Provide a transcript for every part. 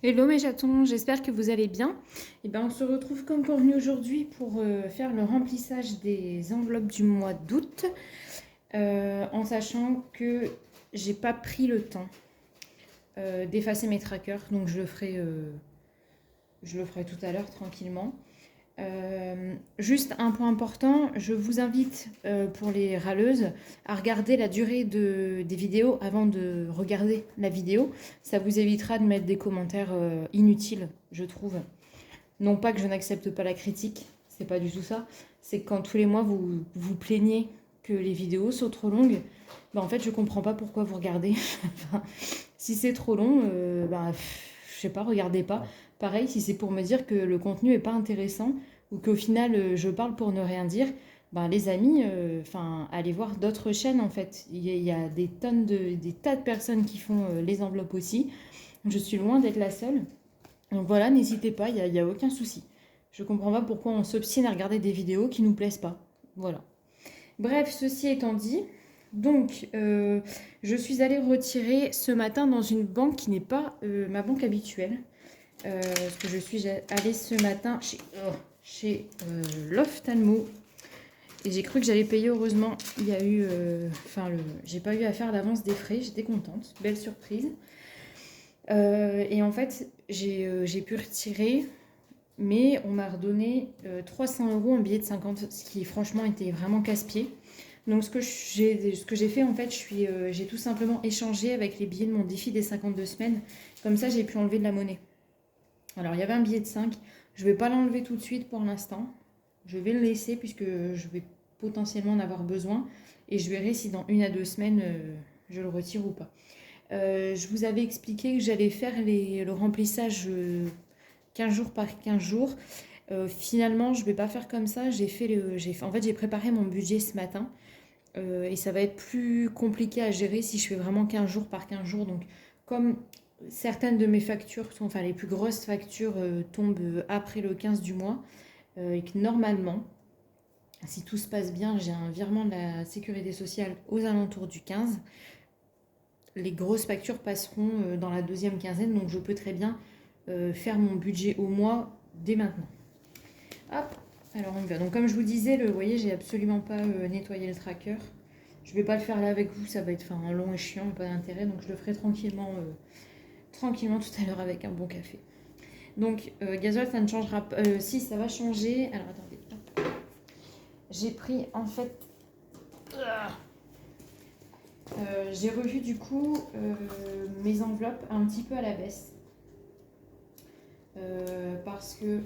Hello mes chatons, j'espère que vous allez bien. Et ben, on se retrouve comme convenu aujourd'hui pour faire le remplissage des enveloppes du mois d'août, en sachant que j'ai pas pris le temps d'effacer mes trackers, donc je le ferai tout à l'heure tranquillement. Juste un point important, je vous invite pour les râleuses à regarder la durée des vidéos avant de regarder la vidéo. Ça vous évitera de mettre des commentaires inutiles, je trouve. Non pas que je n'accepte pas la critique, c'est pas du tout ça. C'est que quand tous les mois vous vous plaignez que les vidéos sont trop longues, bah en fait je comprends pas pourquoi vous regardez. Enfin, si c'est trop long, je sais pas, regardez pas. Pareil, si c'est pour me dire que le contenu est pas intéressant ou qu'au final je parle pour ne rien dire, ben les amis, allez voir d'autres chaînes en fait. Il y a des tonnes des tas de personnes qui font les enveloppes aussi. Je suis loin d'être la seule. Donc voilà, n'hésitez pas, il y a aucun souci. Je comprends pas pourquoi on s'obstine à regarder des vidéos qui nous plaisent pas. Voilà. Bref, ceci étant dit, donc je suis allée retirer ce matin dans une banque qui n'est pas ma banque habituelle. Parce que je suis allée ce matin chez Loftalmo. Et j'ai cru que j'allais payer, heureusement. Il y a eu. J'ai pas eu à faire d'avance des frais, j'étais contente. Belle surprise. Et en fait, j'ai pu retirer, mais on m'a redonné 300 € en billet de 50, ce qui franchement était vraiment casse-pied. Donc ce que j'ai fait en fait, j'ai tout simplement échangé avec les billets de mon défi des 52 semaines. Comme ça, j'ai pu enlever de la monnaie. Alors il y avait un billet de 5. Je ne vais pas l'enlever tout de suite pour l'instant. Je vais le laisser puisque je vais potentiellement en avoir besoin. Et je verrai si dans 1 à 2 semaines, je le retire ou pas. Je vous avais expliqué que j'allais faire le remplissage 15 jours par 15 jours. Finalement, je ne vais pas faire comme ça. En fait, j'ai préparé mon budget ce matin. Et ça va être plus compliqué à gérer si je fais vraiment 15 jours par 15 jours. Donc, comme certaines de mes factures, enfin les plus grosses factures tombent après le 15 du mois, et que normalement, si tout se passe bien, j'ai un virement de la sécurité sociale aux alentours du 15. Les grosses factures passeront dans la deuxième quinzaine, donc je peux très bien faire mon budget au mois dès maintenant. Hop, alors on y va. Donc comme je vous disais, vous voyez, j'ai absolument pas nettoyé le tracker. Je vais pas le faire là avec vous, ça va être long et chiant, pas d'intérêt, donc je le ferai tranquillement, tranquillement tout à l'heure avec un bon café. Donc gasoil, ça ne changera pas. Si, ça va changer. Alors attendez. Hop. J'ai pris en fait. J'ai revu du coup mes enveloppes un petit peu à la baisse. Parce que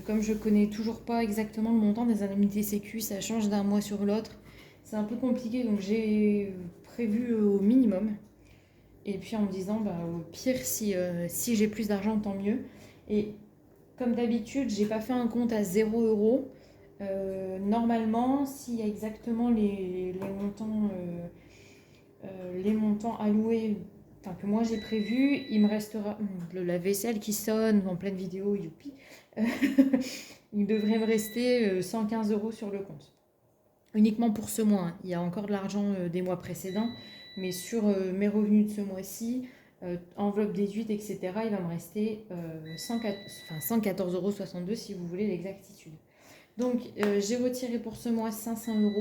comme je connais toujours pas exactement le montant des indemnités sécu, ça change d'un mois sur l'autre. C'est un peu compliqué, donc j'ai prévu au minimum. Et puis en me disant, au pire, si j'ai plus d'argent, tant mieux. Et comme d'habitude, j'ai pas fait un compte à 0 €. Normalement, s'il y a exactement les montants alloués, que moi j'ai prévu, il me restera le lave-vaisselle qui sonne en pleine vidéo, youpi. Il devrait me rester 115 € sur le compte. Uniquement pour ce mois, hein. Il y a encore de l'argent des mois précédents, mais sur mes revenus de ce mois-ci, enveloppe déduite, etc., il va me rester 114,62 € si vous voulez l'exactitude. Donc j'ai retiré pour ce mois 500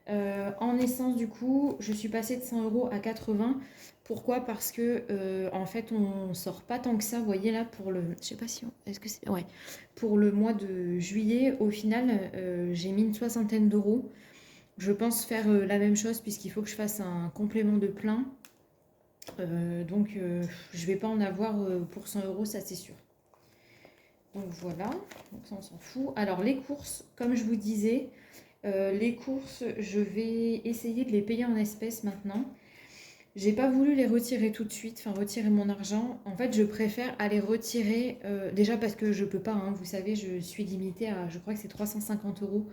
€. En essence, du coup, je suis passée de 100 € à 80. Pourquoi? Parce que en fait, on sort pas tant que ça. Vous voyez là pour le, je sais pas si, est-ce que c'est, ouais, pour le mois de juillet, au final, j'ai mis une soixantaine d'euros. Je pense faire la même chose puisqu'il faut que je fasse un complément de plein. Donc, je vais pas en avoir pour 100 €, ça c'est sûr. Donc voilà, donc ça on s'en fout. Alors les courses, comme je vous disais, les courses, je vais essayer de les payer en espèces maintenant. J'ai pas voulu les retirer tout de suite, retirer mon argent. En fait, je préfère aller retirer, déjà parce que je peux pas, hein, vous savez, je suis limitée à, je crois que c'est 350 €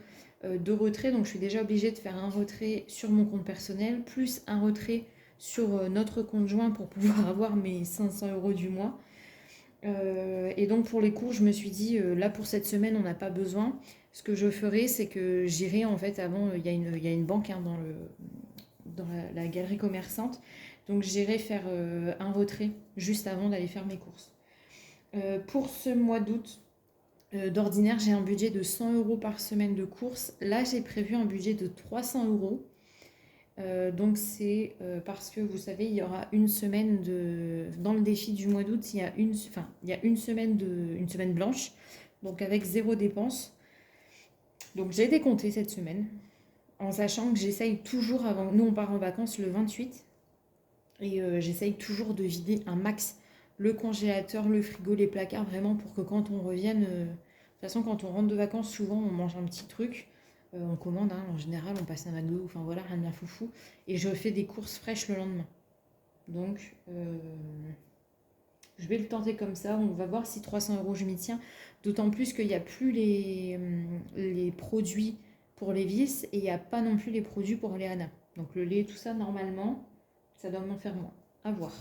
de retrait. Donc je suis déjà obligée de faire un retrait sur mon compte personnel, plus un retrait sur notre compte joint pour pouvoir avoir mes 500 € du mois. Et donc pour les cours, je me suis dit, là pour cette semaine, on n'a pas besoin. Ce que je ferai, c'est que j'irai en fait avant, il y a une banque hein, dans la galerie commerçante. Donc j'irai faire un retrait juste avant d'aller faire mes courses. Pour ce mois d'août, d'ordinaire, j'ai un budget de 100 € par semaine de courses. Là, j'ai prévu un budget de 300 €. Donc c'est parce que vous savez, il y aura une semaine dans le défi du mois d'août, il y a une semaine blanche, donc avec zéro dépense. Donc j'ai décompté cette semaine, en sachant que j'essaye toujours avant. Nous, on part en vacances le 28 et j'essaye toujours de vider un max le congélateur, le frigo, les placards, vraiment pour que quand on revienne. De toute façon, quand on rentre de vacances, souvent on mange un petit truc. On commande, hein, en général, on passe un McDo, enfin voilà, rien de bien foufou. Et je fais des courses fraîches le lendemain. Donc, je vais le tenter comme ça. On va voir si 300 € je m'y tiens. D'autant plus qu'il n'y a plus les produits pour les vis et il n'y a pas non plus les produits pour les Hana. Donc, le lait, tout ça, normalement, ça doit m'en faire moins. À voir.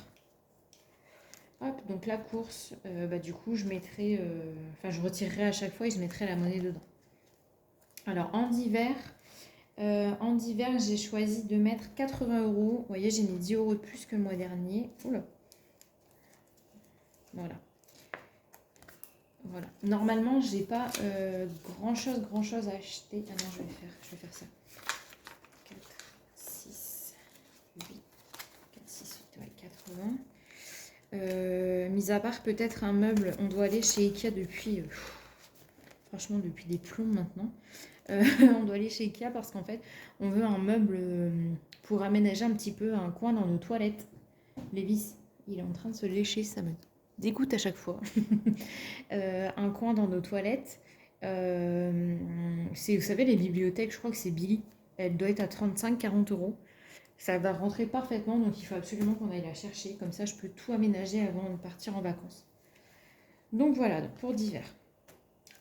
Hop, donc la course, du coup, je mettrai. Je retirerai à chaque fois et je mettrai la monnaie dedans. Alors, en d'hiver, j'ai choisi de mettre 80 €. Vous voyez, j'ai mis 10 € de plus que le mois dernier. Oula. Voilà. Voilà. Normalement, j'ai pas grand chose à acheter. Ah non, je vais faire ça. 4, 6, 8, 4, 6, 8, ouais, 80. Mis à part peut-être un meuble, on doit aller chez Ikea depuis, franchement, depuis des plombs maintenant. On doit aller chez Ikea parce qu'en fait, on veut un meuble pour aménager un petit peu un coin dans nos toilettes. Lévis, il est en train de se lécher, ça me dégoûte à chaque fois. Un coin dans nos toilettes. Vous savez, les bibliothèques, je crois que c'est Billy. Elle doit être à 35-40 €. Ça va rentrer parfaitement, donc il faut absolument qu'on aille la chercher. Comme ça, je peux tout aménager avant de partir en vacances. Donc voilà, pour d'hiver.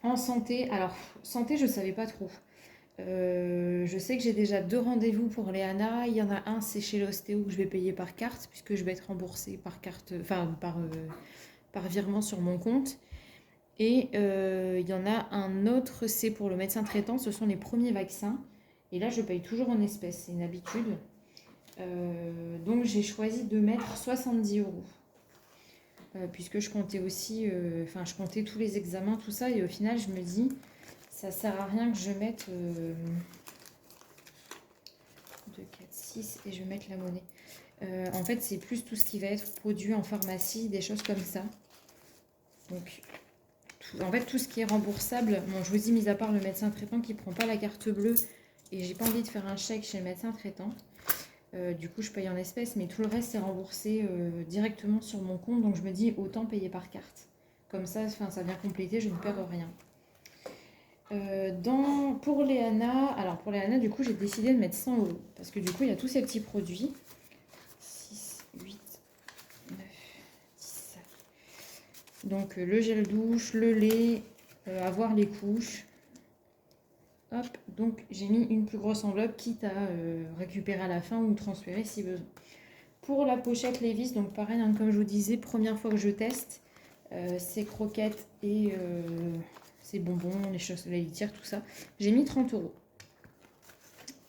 En santé, alors santé, je ne savais pas trop. Je sais que j'ai déjà 2 rendez-vous pour les Hana. Il y en a un, c'est chez l'ostéo que je vais payer par carte, puisque je vais être remboursée par carte, par virement sur mon compte. Et il y en a un autre, c'est pour le médecin traitant. Ce sont les premiers vaccins. Et là, je paye toujours en espèces, c'est une habitude. Donc j'ai choisi de mettre 70 €. Puisque je comptais aussi, je comptais tous les examens, tout ça, et au final, je me dis, ça sert à rien que je mette 2, 4, 6, et je vais mettre la monnaie. En fait, c'est plus tout ce qui va être produit en pharmacie, des choses comme ça. Donc, tout ce qui est remboursable, bon, je vous dis, mis à part le médecin traitant qui ne prend pas la carte bleue, et j'ai pas envie de faire un chèque chez le médecin traitant. Du coup, je paye en espèces, mais tout le reste, c'est remboursé directement sur mon compte. Donc, je me dis, autant payer par carte. Comme ça, ça vient compléter, je ne perds rien. Pour les Hana, du coup, j'ai décidé de mettre 100 €. Parce que du coup, il y a tous ces petits produits. 6, 8, 9, 10. Donc, le gel douche, le lait, avoir les couches. Hop, donc j'ai mis une plus grosse enveloppe, quitte à récupérer à la fin ou transférer si besoin. Pour la pochette Levi's, donc pareil, hein, comme je vous disais, première fois que je teste, ces croquettes et ces bonbons, les choses, les litières, tout ça, j'ai mis 30 €.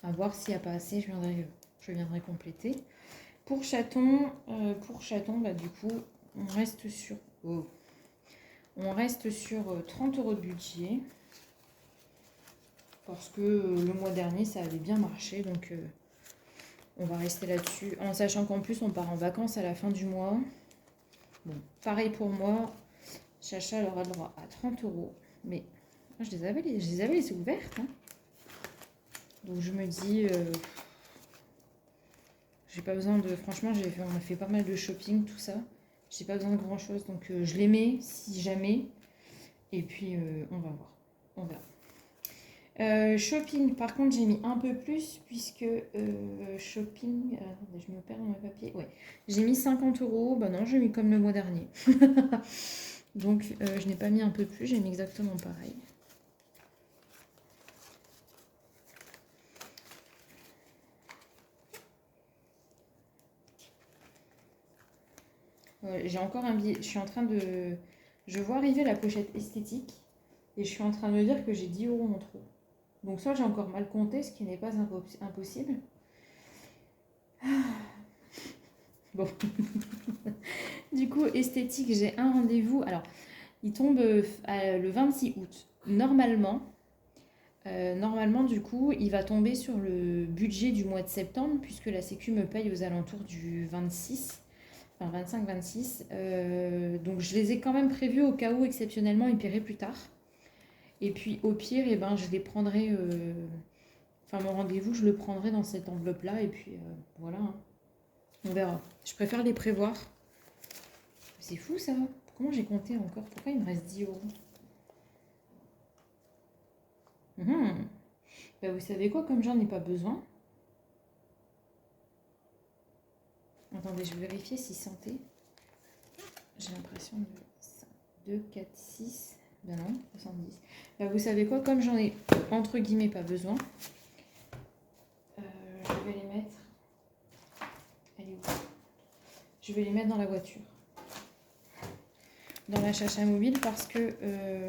À voir s'il n'y a pas assez, je viendrai compléter. Pour chaton, du coup, on reste sur 30 € de budget. Parce que le mois dernier, ça avait bien marché, donc on va rester là-dessus. En sachant qu'en plus, on part en vacances à la fin du mois. Bon, pareil pour moi, Chacha elle aura le droit à 30 €. Mais je les avais laissées ouvertes. Hein. Donc je me dis, j'ai pas besoin de... Franchement, on a fait pas mal de shopping, tout ça. J'ai pas besoin de grand-chose, donc je les mets si jamais. Et puis, on va voir. On verra. Shopping, par contre, j'ai mis un peu plus puisque shopping, attendez, je me perds dans mes papiers. Ouais, j'ai mis 50 €. Bah non, j'ai mis comme le mois dernier. Donc, je n'ai pas mis un peu plus, j'ai mis exactement pareil. J'ai encore un billet. Je vois arriver la pochette esthétique et je suis en train de me dire que j'ai 10 € en trop. Donc ça, j'ai encore mal compté, ce qui n'est pas impossible. Bon, du coup, esthétique, j'ai un rendez-vous. Alors, il tombe le 26 août. Normalement, du coup, il va tomber sur le budget du mois de septembre, puisque la Sécu me paye aux alentours du 26, enfin 25-26. Donc, je les ai quand même prévus au cas où, exceptionnellement, ils paieraient plus tard. Et puis, au pire, eh ben, je les prendrai... Enfin, mon rendez-vous, je le prendrai dans cette enveloppe-là, et puis voilà, hein. On verra. Je préfère les prévoir. C'est fou, ça. Comment j'ai compté encore? Pourquoi il me reste 10 euros? Mhm. Bah, vous savez quoi, comme j'en ai pas besoin. Attendez, je vais vérifier si santé. J'ai l'impression de 2, 4, 6. Ben non, 70. Bah, vous savez quoi, comme j'en ai entre guillemets pas besoin, je vais les mettre. Elle est où? Je vais les mettre dans la voiture. Dans la chacha mobile parce que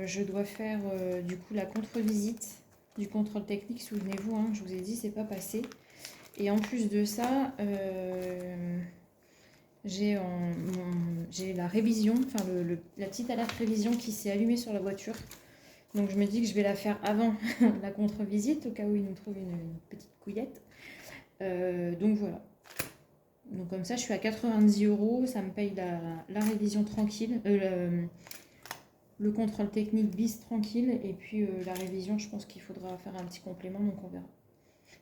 je dois faire du coup la contre-visite du contrôle technique. Souvenez-vous, hein, je vous ai dit, c'est pas passé. Et en plus de ça, j'ai la révision, enfin la petite alerte révision qui s'est allumée sur la voiture. Donc je me dis que je vais la faire avant la contre-visite, au cas où il nous trouve une petite couillette. Donc voilà. Donc comme ça, je suis à 90 euros, ça me paye la révision tranquille, le contrôle technique bis tranquille, et puis la révision, je pense qu'il faudra faire un petit complément, donc on verra.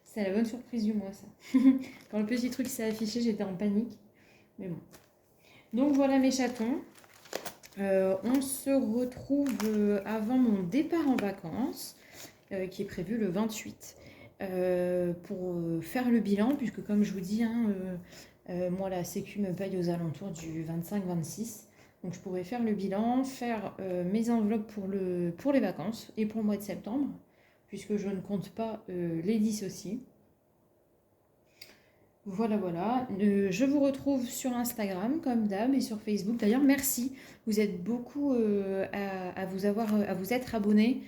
C'est la bonne surprise du mois, ça. Quand le petit truc s'est affiché, j'étais en panique. Mais bon. Donc voilà mes chatons. On se retrouve avant mon départ en vacances, qui est prévu le 28, pour faire le bilan, puisque comme je vous dis, hein, moi la Sécu me paye aux alentours du 25-26. Donc je pourrais faire le bilan, faire mes enveloppes pour les vacances et pour le mois de septembre, puisque je ne compte pas les 10 aussi. Voilà, voilà. Je vous retrouve sur Instagram comme d'hab et sur Facebook. D'ailleurs, merci. Vous êtes beaucoup à vous être abonnés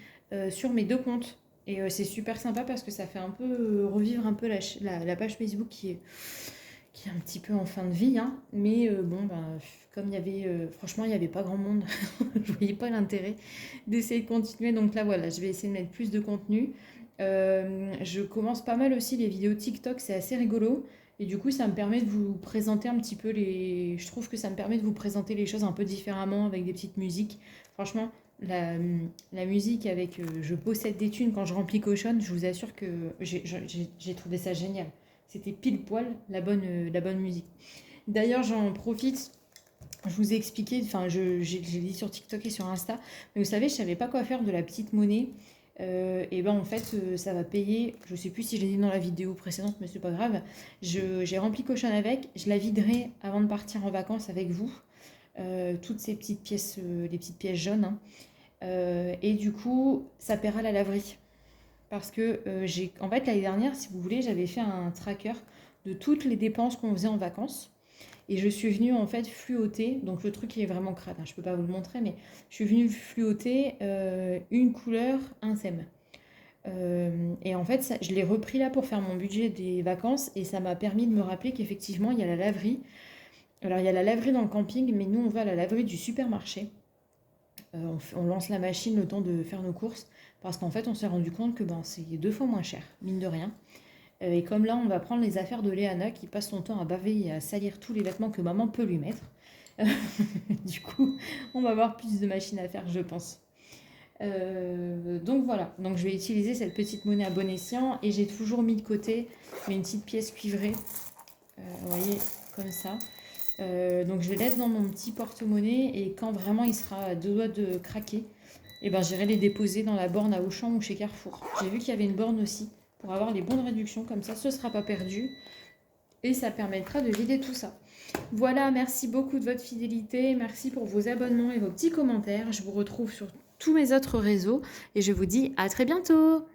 sur mes deux comptes. Et c'est super sympa parce que ça fait un peu revivre un peu la page Facebook qui est un petit peu en fin de vie, hein. Mais bon, ben, comme il y avait, franchement, il n'y avait pas grand monde. Je ne voyais pas l'intérêt d'essayer de continuer. Donc là, voilà, je vais essayer de mettre plus de contenu. Je commence pas mal aussi les vidéos TikTok, c'est assez rigolo. Et du coup, ça me permet de vous présenter un petit peu les... Je trouve que ça me permet de vous présenter les choses un peu différemment avec des petites musiques. Franchement, la musique avec Je possède des thunes quand je remplis cochonne, je vous assure que j'ai trouvé ça génial. C'était pile poil la bonne musique. D'ailleurs, j'en profite. Je vous ai expliqué, enfin, j'ai dit sur TikTok et sur Insta, mais vous savez, je savais pas quoi faire de la petite monnaie. Et ben en fait, ça va payer. Je sais plus si je l'ai dit dans la vidéo précédente, mais c'est pas grave. J'ai rempli cochonne avec. Je la viderai avant de partir en vacances avec vous. Toutes ces petites pièces, les petites pièces jaunes, hein. Et du coup, ça paiera la laverie. Parce que en fait, l'année dernière, si vous voulez, j'avais fait un tracker de toutes les dépenses qu'on faisait en vacances. Et je suis venue en fait fluoter, donc le truc est vraiment crade, hein, je ne peux pas vous le montrer, mais je suis venue fluoter une couleur, un thème. Et en fait, je l'ai repris là pour faire mon budget des vacances et ça m'a permis de me rappeler qu'effectivement, il y a la laverie. Alors, il y a la laverie dans le camping, mais nous, on va à la laverie du supermarché. On lance la machine le temps de faire nos courses parce qu'en fait, on s'est rendu compte que ben, c'est 2 fois moins cher, mine de rien. Et comme là, on va prendre les affaires de Léana qui passe son temps à baver et à salir tous les vêtements que maman peut lui mettre. Du coup, on va avoir plus de machines à faire, je pense. Donc voilà, donc je vais utiliser cette petite monnaie à bon escient et j'ai toujours mis de côté une petite pièce cuivrée, vous voyez, comme ça. Donc je les laisse dans mon petit porte-monnaie et quand vraiment il sera à 2 doigts de craquer, et ben, j'irai les déposer dans la borne à Auchan ou chez Carrefour. J'ai vu qu'il y avait une borne aussi pour avoir les bonnes réductions, comme ça ce ne sera pas perdu et ça permettra de vider tout ça. Voilà, merci beaucoup de votre fidélité, merci pour vos abonnements et vos petits commentaires. Je vous retrouve sur tous mes autres réseaux et je vous dis à très bientôt.